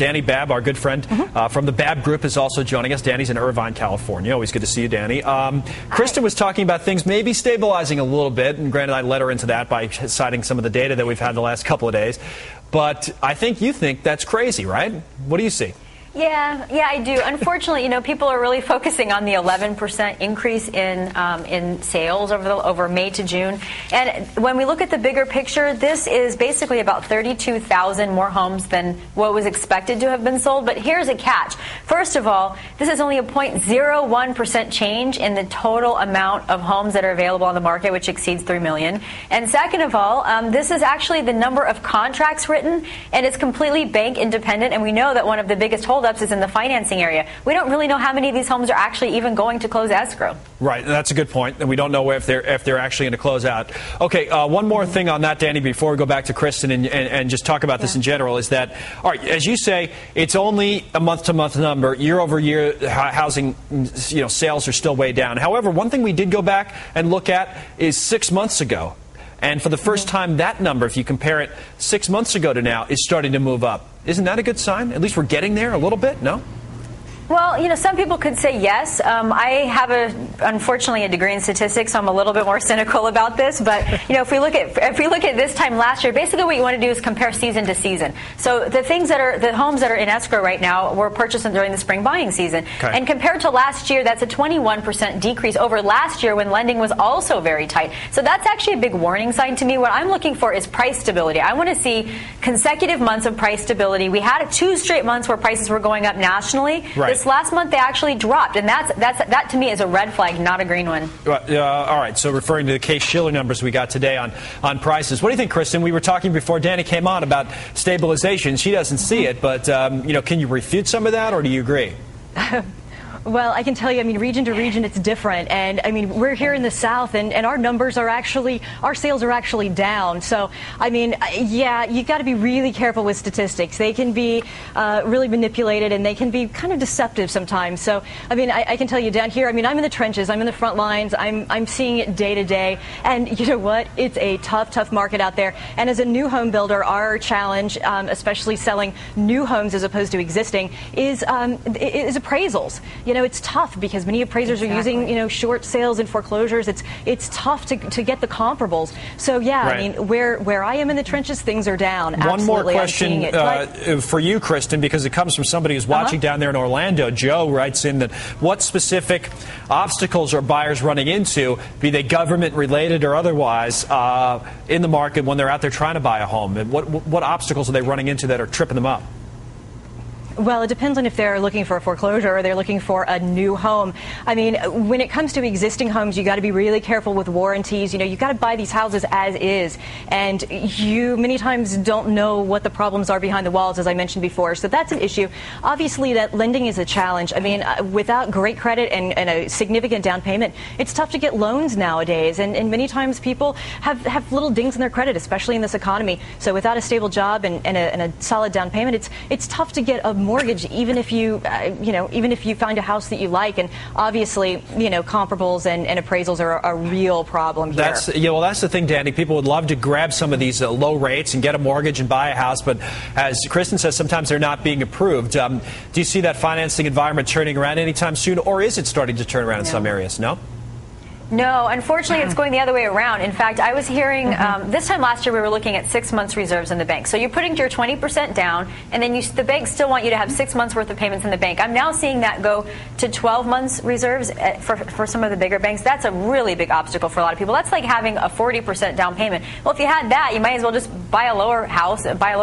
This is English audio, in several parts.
Dani Babb, our good friend from the Babb Group, is also joining us. Dani's in Irvine, California. Always good to see you, Dani. Kristen was talking about things maybe stabilizing a little bit, and granted, I let her into that by citing some of the data that we've had the last couple of days. But I think you think that's crazy, right? What do you see? Yeah, I do. Unfortunately, people are really focusing on the 11% increase in sales over May to June. And when we look at the bigger picture, this is basically about 32,000 more homes than what was expected to have been sold. But here's a catch. First of all, this is only a 0.01% change in the total amount of homes that are available on the market, which exceeds 3 million. And second of all, this is actually the number of contracts written, and it's completely bank independent. And we know that one of the biggest holdups is in the financing area. We don't really know how many of these homes are actually even going to close escrow. Right, and that's a good point. And we don't know if they're actually going to close out. Okay, one more thing on that, Dani, before we go back to Kristen and just talk about this in general, is that, all right, as you say, it's only a month-to-month number. Year-over-year, housing sales are still way down. However, one thing we did go back and look at is 6 months ago. And for the first time, that number, if you compare it 6 months ago to now, is starting to move up. Isn't that a good sign? At least we're getting there a little bit, no? Well, some people could say yes. I have unfortunately a degree in statistics, so I'm a little bit more cynical about this. But if we look at this time last year, basically what you want to do is compare season to season. So the homes that are in escrow right now were purchased during the spring buying season, and compared to last year, that's a 21% decrease over last year when lending was also very tight. So that's actually a big warning sign to me. What I'm looking for is price stability. I want to see consecutive months of price stability. We had 2 straight months where prices were going up nationally. Right. This last month they actually dropped, and that to me is a red flag, not a green one. All right, so referring to the Case-Shiller numbers we got today on prices. What do you think, Kristen? We were talking before Dani came on about stabilization. She doesn't see it, but can you refute some of that, or do you agree? Well, I can tell you, region to region, it's different. And, we're here in the South, and our numbers are our sales are actually down. So, yeah, you got to be really careful with statistics. They can be really manipulated, and they can be kind of deceptive sometimes. So, I can tell you down here, I'm in the trenches. I'm in the front lines. I'm seeing it day to day. And you know what? It's a tough market out there. And as a new home builder, our challenge, especially selling new homes as opposed to existing, is appraisals. It's tough because many appraisers are using, short sales and foreclosures. It's tough to get the comparables. So, yeah, right. Where I am in the trenches, things are down. One Absolutely, more question for you, Kristen, because it comes from somebody who's watching down there in Orlando. Joe writes in that what specific obstacles are buyers running into, be they government-related or otherwise, in the market when they're out there trying to buy a home? And what obstacles are they running into that are tripping them up? Well, it depends on if they're looking for a foreclosure or they're looking for a new home. When it comes to existing homes, you got to be really careful with warranties. You got to buy these houses as is, and you many times don't know what the problems are behind the walls, as I mentioned before. So that's an issue. Obviously, that lending is a challenge. Without great credit and a significant down payment, it's tough to get loans nowadays, and many times people have little dings in their credit, especially in this economy. So without a stable job and a solid down payment, it's tough to get a mortgage, even if you find a house that you like. And obviously, comparables and appraisals are a real problem here. That's the thing, Dani. People would love to grab some of these low rates and get a mortgage and buy a house, but as Kristen says, sometimes they're not being approved. Do you see that financing environment turning around anytime soon, or is it starting to turn around in some areas? No? No, unfortunately, it's going the other way around. In fact, I was hearing this time last year we were looking at 6 months reserves in the bank. So you're putting your 20% down, and then the banks still want you to have 6 months worth of payments in the bank. I'm now seeing that go to 12 months reserves for some of the bigger banks. That's a really big obstacle for a lot of people. That's like having a 40% down payment. Well, if you had that, you might as well just buy a lower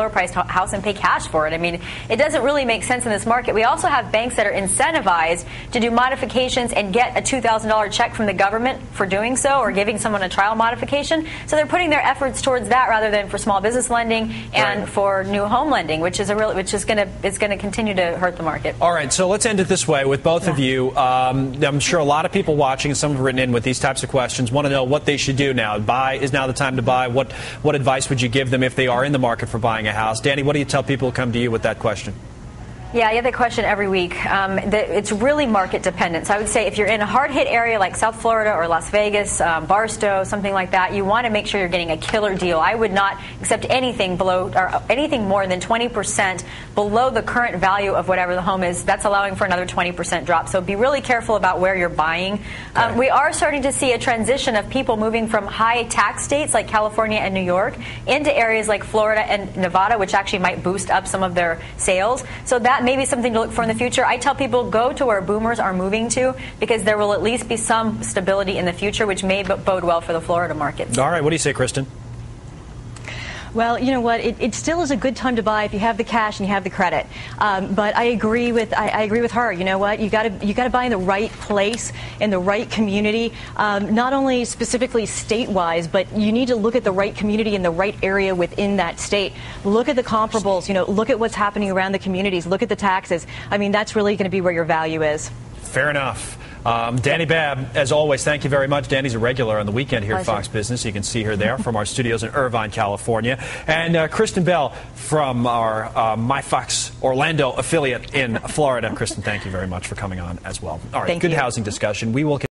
priced house and pay cash for it. It doesn't really make sense in this market. We also have banks that are incentivized to do modifications and get a $2,000 check from the government for doing so, or giving someone a trial modification. So they're putting their efforts towards that rather than for small business lending and for new home lending, which is going to continue to hurt the market. All right, so let's end it this way with both of you. I'm sure a lot of people watching, and some have written in with these types of questions, want to know what they should do now. Is now the time to buy? What advice would you give them if they are in the market for buying a house? Dani, what do you tell people who come to you with that question? Yeah, I get that question every week. It's really market dependent. So I would say if you're in a hard-hit area like South Florida or Las Vegas, Barstow, something like that, you want to make sure you're getting a killer deal. I would not accept anything below or anything more than 20% below the current value of whatever the home is. That's allowing for another 20% drop. So be really careful about where you're buying. Okay. We are starting to see a transition of people moving from high tax states like California and New York into areas like Florida and Nevada, which actually might boost up some of their sales. So that may be something to look for in the future. I tell people go to where boomers are moving to because there will at least be some stability in the future, which may bode well for the Florida market. All right. What do you say, Kristen? Well, you know what? It still is a good time to buy if you have the cash and you have the credit. But I agree with her. You know what? You got to buy in the right place, in the right community. Not only specifically state-wise, but you need to look at the right community in the right area within that state. Look at the comparables. You know, look at what's happening around the communities. Look at the taxes. I mean, that's really going to be where your value is. Fair enough. Dani Babb, as always, thank you very much. Dani's a regular on the weekend here at Fox Business. You can see her there from our studios in Irvine, California. And Kristen Bell from our MyFox Orlando affiliate in Florida. Kristen, thank you very much for coming on as well. All right, good housing discussion. We will